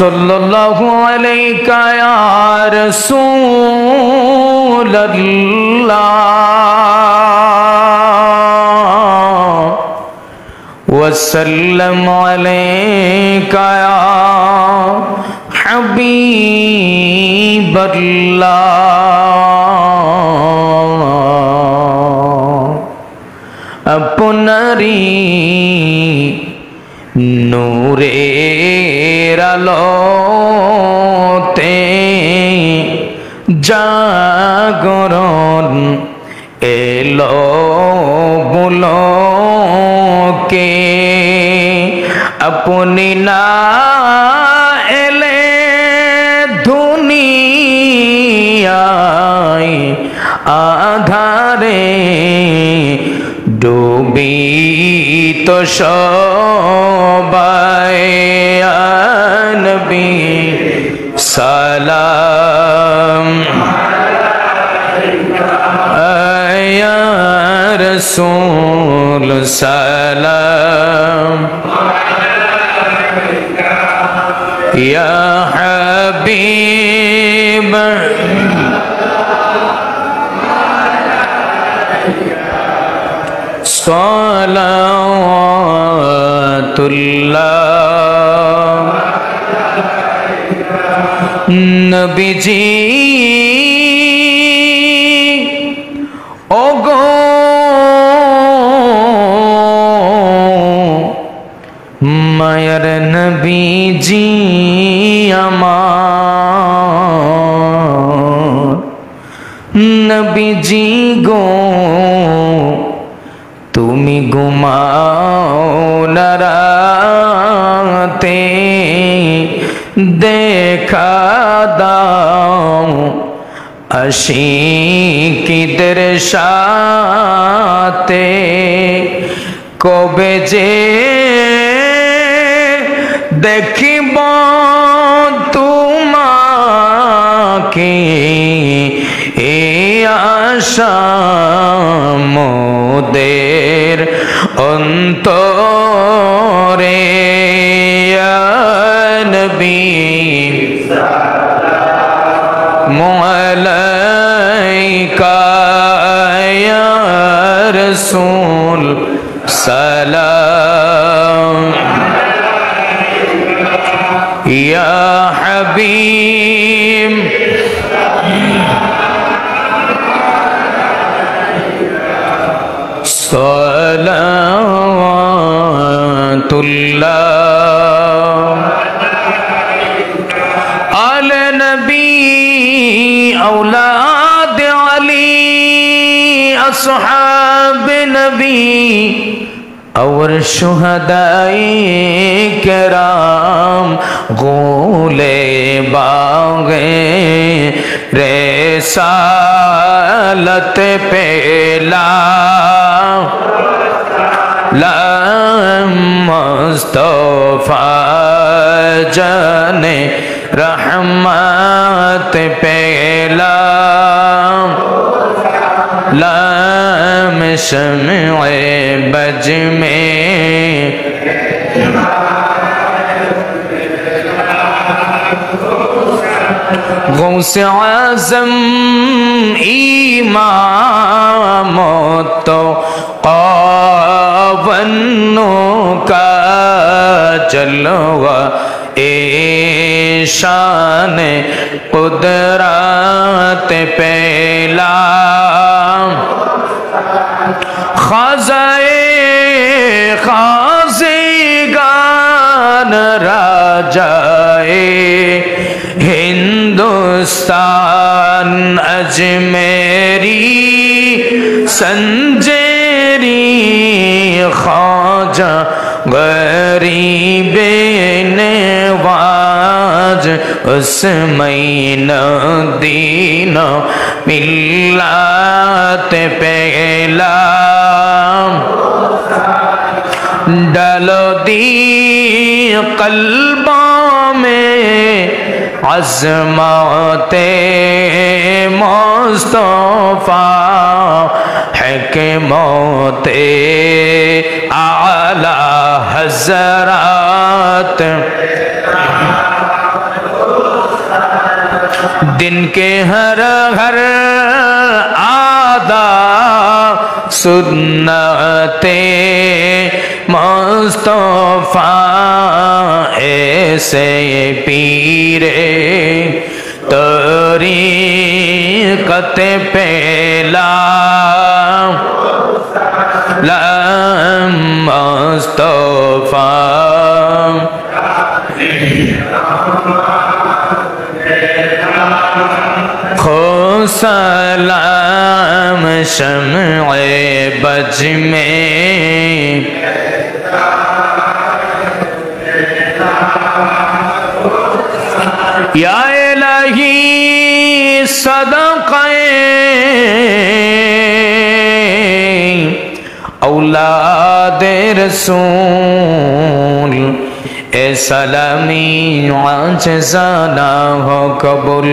सल्लल्लाहु अलैका या रसूल अल्लाह वसल्लम अलैका या हबीब अल्लाह अपनरी नूरेर आलोते जागरण एलो बुलोके अपनी ना एले दुनियाय आधारे डूबी तो सबाए नबी सलाम या रसूल सलाम या हबीब सलावतुल्लाह नबी जी ओगो मायर नबी जी अमार नबी जी गो तुमी घुमाओ न राते देखा दाओ आशिकीদের সাথে কবে যে দেখিব তোমাকে এই আশা মোদের অন্তরে ইয়া নবী মুআলাইকা ইয়া রাসূল সালাম ইয়া হাবিব सलावतुल्लाह आले नबी औलाद अली अस्हाब नबी और शुहदाए किराम गोले बागे रिसालत पेला मुस्तफा जाने रहमत पेला लाम शम्ए बज में गौसे आज़म इमाम तो पावनों का जलवा शान कुदरत पेला खाज़ाए खाज़िगान राजाए हिंदुस्तान अजमेरी संजेरी ख्वाजा गरीबे नवाज उसमैन दीन मिल्लत पहला डालो दी कल्बों में अज़मते मुस्तफा है के मौते आला हज़रात दिन के हर हर आदा सुन्नते मुस्तफा ऐसे पीरे तरीक़त पेला मुस्तफा खो सलाम शम्ए बज में या इलाही सदक़े औलादे रसूल ए सलामी आज ज़ाना हो कबूल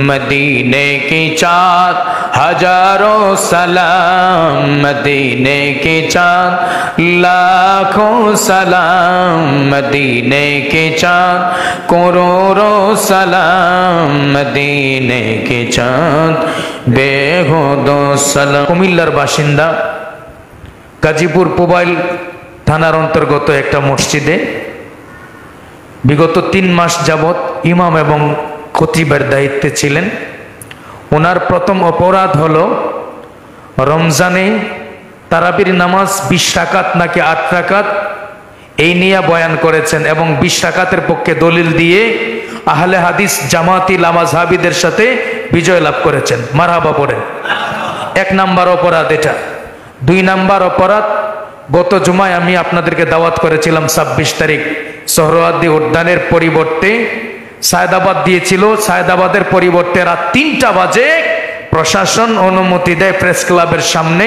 मदीने की चाँद हजारों सलाम मदीने की चाँद लाखों सलाम मदीने की चाँद करोड़ों सलाम मदीने की चाँद बेहुदो सलाम। कुमिल्लार बाशिंदा गाजीपुर पुबाइल थानार अंतर्गत एक मस्जिदे विगत 3 मास যাবত इमाम एवं खतीबर दायित्वे छिलेन। ओनार प्रथम अपराध हलो रमजाने ताराबिर नामाज 20 राकात नाकि 8 राकात এই নিয়ে বয়ান করেছেন এবং 20 রাকাতের পক্ষে দলিল দিয়ে আহলে হাদিস জামাতি লামাযহাবিদের সাথে বিজয় লাভ করেছেন। মারহাবা পড়েন। 1 নাম্বার অপরাধ এটা। 2 নাম্বার অপরাধ গত জুমায় আমি আপনাদেরকে দাওয়াত করেছিলাম 26 তারিখ সোহরাওয়ার্দী উদ্যানের পরিবর্তে সায়দাবাদ দিয়েছিল। সায়দাবাদের পরিবর্তে রাত 3টা বাজে প্রশাসন অনুমতি দেয় প্রেস ক্লাবের সামনে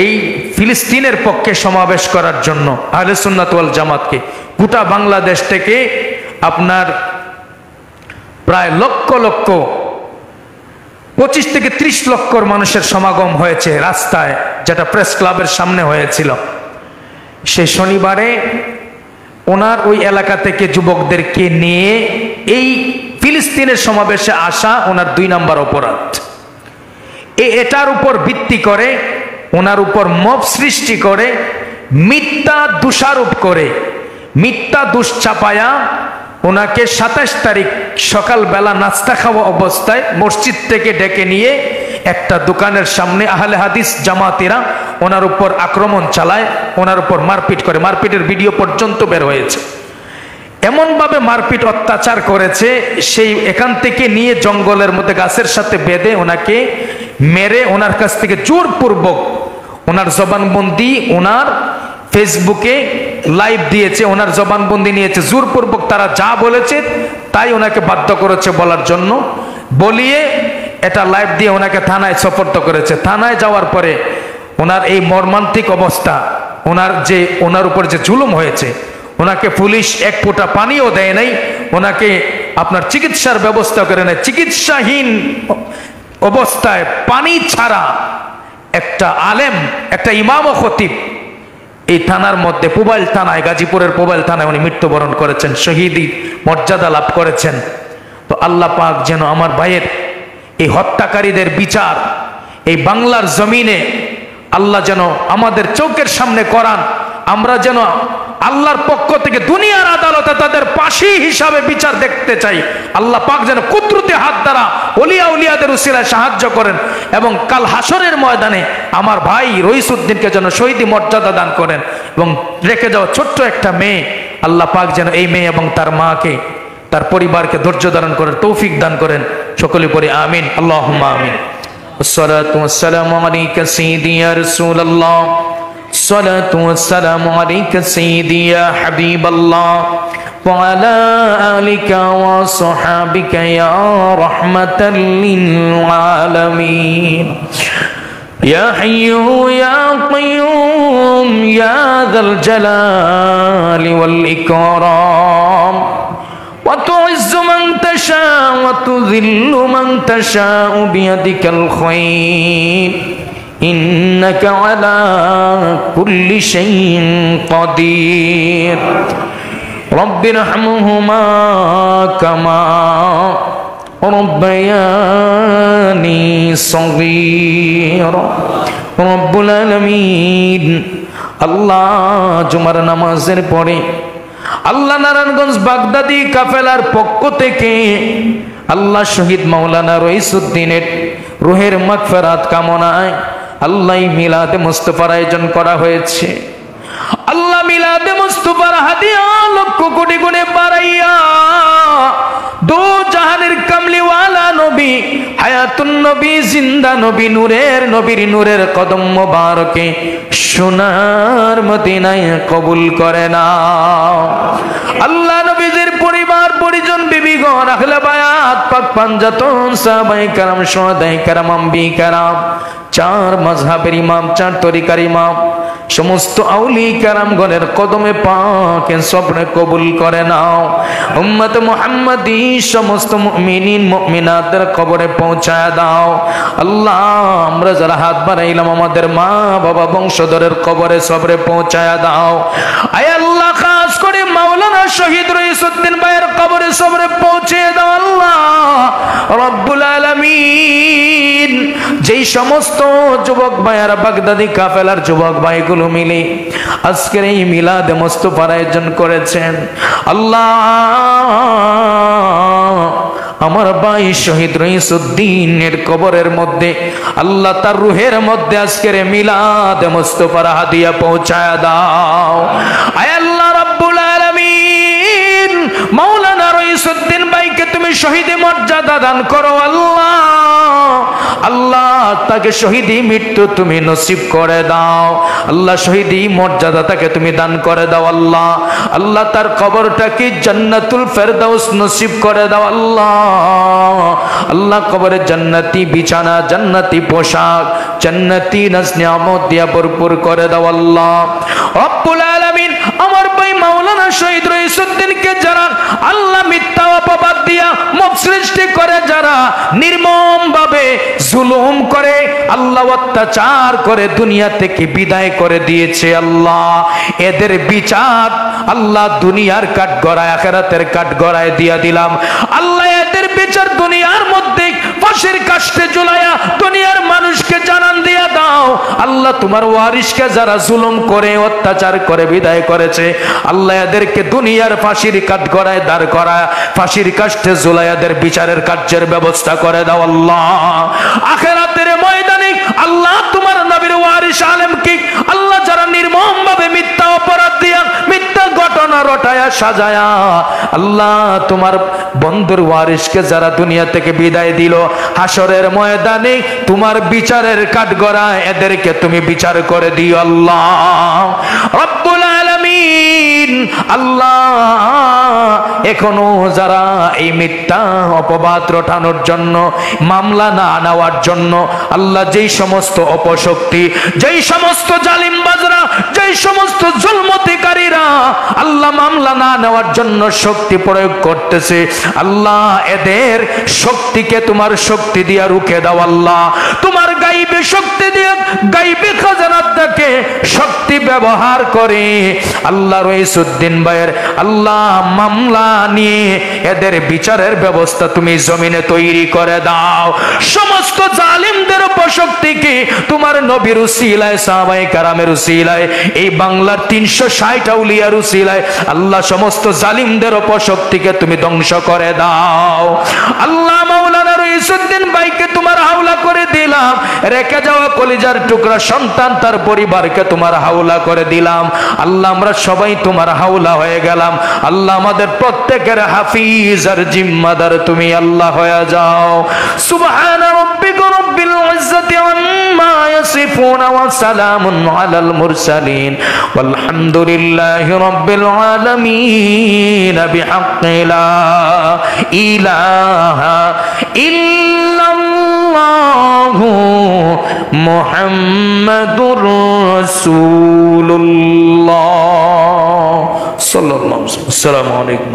এই ফিলিস্তিনের পক্ষে সমাবেশ করার জন্য আহলে সুন্নাত ওয়াল জামাতকে। গোটা বাংলাদেশ থেকে আপনার প্রায় লক্ষ লক্ষ 25 থেকে 30 লক্ষর মানুষের সমাগম হয়েছে রাস্তায়, যেটা প্রেস ক্লাবের সামনে হয়েছিল। সেই শনিবারে ওনার ওই এলাকা থেকে যুবকদেরকে নিয়ে এই ফিলিস্তিনের সমাবেশে আসা ওনার 2 নাম্বার অপরাধ। এটার উপর ভিত্তি করে ওনার উপর মব সৃষ্টি করে মিথ্যা দোষারোপ করে মিথ্যা দোষ চাপায়া ওনাকে 27 তারিখ সকালবেলা নাস্তা খাওয়া অবস্থায় মসজিদ থেকে ডেকে নিয়ে একটা দোকানের সামনে আহলে হাদিস জামাতিরা ওনার উপর আক্রমণ চালায়, ওনার উপর মারপিট করে। মারপিটের ভিডিও পর্যন্ত বের হয়েছে। এমন ভাবে মারপিট অত্যাচার করেছে, সেই এখান থেকে নিয়ে জঙ্গলের মধ্যে গাছের সাথে বেঁধে ওনাকে মেরে ওনার কাছ থেকে জোরপূর্বক ওনার জবানবন্দি ওনার ফেসবুকে লাইভ দিয়েছে, ওনার জবানবন্দি নিয়েছে। জোরপূর্বক তারা যা বলেছে তাই ওনাকে বাধ্য করেছে বলার জন্য, বলিয়ে এটা লাইভ দিয়ে ওনাকে থানায় সোপর্দ করেছে। থানায় যাওয়ার পরে ওনার এই মর্মান্তিক অবস্থা, ওনার উপর যে জুলুম হয়েছে, ওনাকে পুলিশ এক ফোঁটা পানিও দেয় নাই, ওনাকে আপনার চিকিৎসার ব্যবস্থা করে নেয়। চিকিৎসাহীন অবস্থায় পানি ছাড়া একটা আলেম, একটা ইমাম ও খতিব এই থানার মধ্যে পুবাইল থানায়, গাজীপুরের পুবাইল থানায় উনি মৃত্যুবরণ করেছেন, শহীদি মর্যাদা লাভ করেছেন। তো আল্লাহ পাক যেন আমার ভাইয়ের এই হত্যাকারীদের বিচার এই বাংলার জমিনে আল্লাহ যেন আমাদের চোখের সামনে করান, আমরা যেন আল্লাহর পক্ষ থেকে দুনিয়ার আদালতে তাদের ফাঁসি হিসাবে বিচার দেখতে চাই। আল্লাহ পাক যেন কুদরতি হাত দ্বারা ওলিয়া উলিয়াদের উসিলায় সাহায্য করেন এবং কাল হাসরের ময়দানে আমার ভাই রইসউদ্দিনকে যেন শহীদি মর্যাদা দান করেন এবং রেখে যাওয়া ছোট্ট একটা মেয়ে আল্লাহ পাক যেন এই মেয়ে এবং তার মাকে, তার পরিবারকে ধৈর্য ধারণ করার তৌফিক দান করেন। সকলে পড়ি আমিন, আল্লাহুম্মা আমিন। والصلاة والسلام عليك سيدي يا رسول الله، الصلاة والسلام عليك سيدي يا حبيب الله، وعلى آلك وصحابك يا رحمة للعالمين، يا حي يا قيوم يا ذا الجلال والإكرام، وتعز من تشاء وتذل من تشاء بيدك الخير، إنك على كل شيء قدير، رب ارحمهما كما ربياني صغيرا রব্বুল আলামিন। আল্লাহ জুমার নামাজের পরে আল্লাহ নারায়ণগঞ্জ বাগদাদি কাফেলার পক্ষ থেকে আল্লাহ শহীদ মাওলানা রইসুদ্দিনের রুহের মাগফিরাত কামনায় আল্লাহ মিলাদে মুস্তাফার আয়োজন করা হয়েছে। আল্লাহ মিলাদে মুস্তাফার হাদিয়া লক্ষ কোটি গুণে বাড়াইয়া দো জাহানের কামলিওয়ালা নবী, হায়াতুন নবী, জিন্দা নবী, নূরের নবীর নূরের কদম মোবারকে সোনার মদিনায় কবুল করে নাও। আল্লাহ নবীদের পরিবার পরিজন, বিবিগণ, আহলে বায়াত, পাক পাঞ্জাতন, সাহাবায়ে কেরাম, শুহাদায়ে কেরাম, আম্বিয়ে কেরাম, চার মাযহাবের ইমাম, চার তরিকার ইমাম, সমস্ত আউলিয়া কেরামগণের কদমে পাকে সবরে কবুল করে নাও। উম্মত মুহাম্মাদী সমস্ত মুমিনিন মুমিনাতের কবরে পৌঁছায় দাও। আল্লাহ আমরা যারা হাত বাড়াইলাম আমাদের মা বাবা বংশধরের কবরে সবরে পৌঁছায় দাও। আয় আল্লাহ খাস করে মাওলানা শহীদ রইসুদ্দিন ভাইয়ের কবরে সবরে পৌঁছে দাও। আল্লাহ রব্বুল আলামিন যেই সমস্ত যুবক ভাইয়ারা বাগদাদি কাফেলার যুবক ভাইগুলো মিলে আজকের এই মিলাদে মুস্তাফার আয়োজন করেছেন, আল্লাহ আমার ভাই শহীদ রইসুদ্দিনের কবরের মধ্যে আল্লাহ তার রুহের মধ্যে আজকের মিলাদে মুস্তাফার হাদিয়া পৌঁছায়া দাও। আয় আল্লাহ রব্বুল আলামিন মাওলানা রইসুদ্দিন ভাইকে তুমি শহীদ মর্যাদা দান করো। আল্লাহ আল্লাহ তাকে শহীদি মৃত্যু তুমি নসিব করে দাও। আল্লাহ শহীদি মর্যাদা তাকে তুমি দান করে দাও। আল্লাহ আল্লাহ তার কবরটাকে জান্নাতুল ফেরদাউস নসিব করে দাও। আল্লাহ আল্লাহ কবরে জান্নাতি বিছানা, জান্নাতি পোশাক, জান্নাতি নিয়ামত দিয়া ভরপুর করে দাও। আল্লাহ রব্বুল আলামিন আমার ভাই মাওলানা শহীদ রইসুদ্দিনকে যারা আল্লাহ মিথ্যা অপবাদ দিয়া মুখ সৃষ্টি করে, যারা নির্মম ভাবে জুলুম করে, আল্লাহ অত্যাচার করে দুনিয়া থেকে বিদায় করে দিয়েছে, আল্লাহ এদের বিচার আল্লাহ দুনিয়ার কাঠগড়ায় আখিরাতের কাঠগড়ায় দিয়া দিলাম। আল্লাহ এদের বিচার দুনিয়ার মধ্যে ফাঁসির কাস্টে ঝুলাইয়া দুনিয়ার মানুষকে জানান দিয়া দাও। আল্লাহ তোমার ওয়ারিসকে যারা জুলুম করে অত্যাচার করে বিদায় করেছে, আল্লাহ এদেরকে দুনিয়ার ফাঁসির কাঠগড়ায় দাঁড় করা, ফাঁসির কাস্টে ঝুলাইয়া এদের বিচারের কার্যের ব্যবস্থা করে দাও। আল্লাহ আখিরাতের ময়দানে আল্লাহ তোমার নবীর ওয়ারিস আলেমকে আল্লাহ যারা নির্মম ভাবে মিথ্যা অপরাধ দিয়া মিথ্যা ঘটনা রটায়া সাজায়া আল্লাহ তোমার বন্ধুর ওয়ারিসকে যারা দুনিয়া থেকে বিদায় দিল, হাসরের ময়দানে তোমার বিচারের কাঠগড়ায় এদেরকে তুমি বিচার করে দিও। আল্লাহ রব্বুল আলামিন আল্লাহ এখনো যারা এই মিথ্যা অপবাদ রটানোর জন্য, মামলা না নেওয়ার জন্য আল্লাহ যেই সমস্ত অপশক্তি, যেই সমস্ত জালিমবাজরা, যেই সমস্ত জুলমতিকারীরা আল্লাহ মামলা না নেওয়ার জন্য শক্তি প্রয়োগ করতেছে, আল্লাহ এদের শক্তিকে তোমার শক্তি দিয়া রুখে দাও। আল্লাহ তোমার গাইবে শক্তি দিয়া গাইবে খাজানাটাকে শক্তি ব্যবহার করে আল্লাহ রইসুদ্দিন ভাইয়ের আল্লাহ মামলা নিয়ে এদের বিচারের ব্যবস্থা তুমি জমিনে তৈরি করে দাও। সমস্ত জালিমদের উপশক্তিকে তোমার নবীর উসিলায়, সাহাবায়ে কেরামের উসিলায়, এই বাংলার 360 আউলিয়ার উসিলায় আল্লাহ সমস্ত জালিমদের উপশক্তিকে তুমি ধ্বংস করে দাও। আল্লাহ মাওলানা রইসুদ্দিন ভাইকে তোমার হাওলা করে দিলাম, রেখে যাওয়া কলিজার টুকরা সন্তান তার পরিবারকে তোমার হাওলা করে দিলাম। আল্লাহ আমরা সবাই তোমার হাওলা হয়ে গেলাম। আল্লাহ আমাদের প্রত্যেকের হাফিজ আর জিম্মাদার তুমি আল্লাহ হয়ে যাও। সুবহানা রাব্বিকা রাব্বিল ইজ্জাতি আম্মা ইয়াসিফুন ওয়া সালামুন আলাল মুরসালিন ওয়ালহামদুলিল্লাহি রাব্বিল আলামিন বিহাক্কি লা ইলাহা ইল্লাল্লাহু মুহাম্মাদুর রাসূলুল্লাহ সাল্লাল্লাহু আলাইহি ওয়াসাল্লাম। আসসালামু আলাইকুম।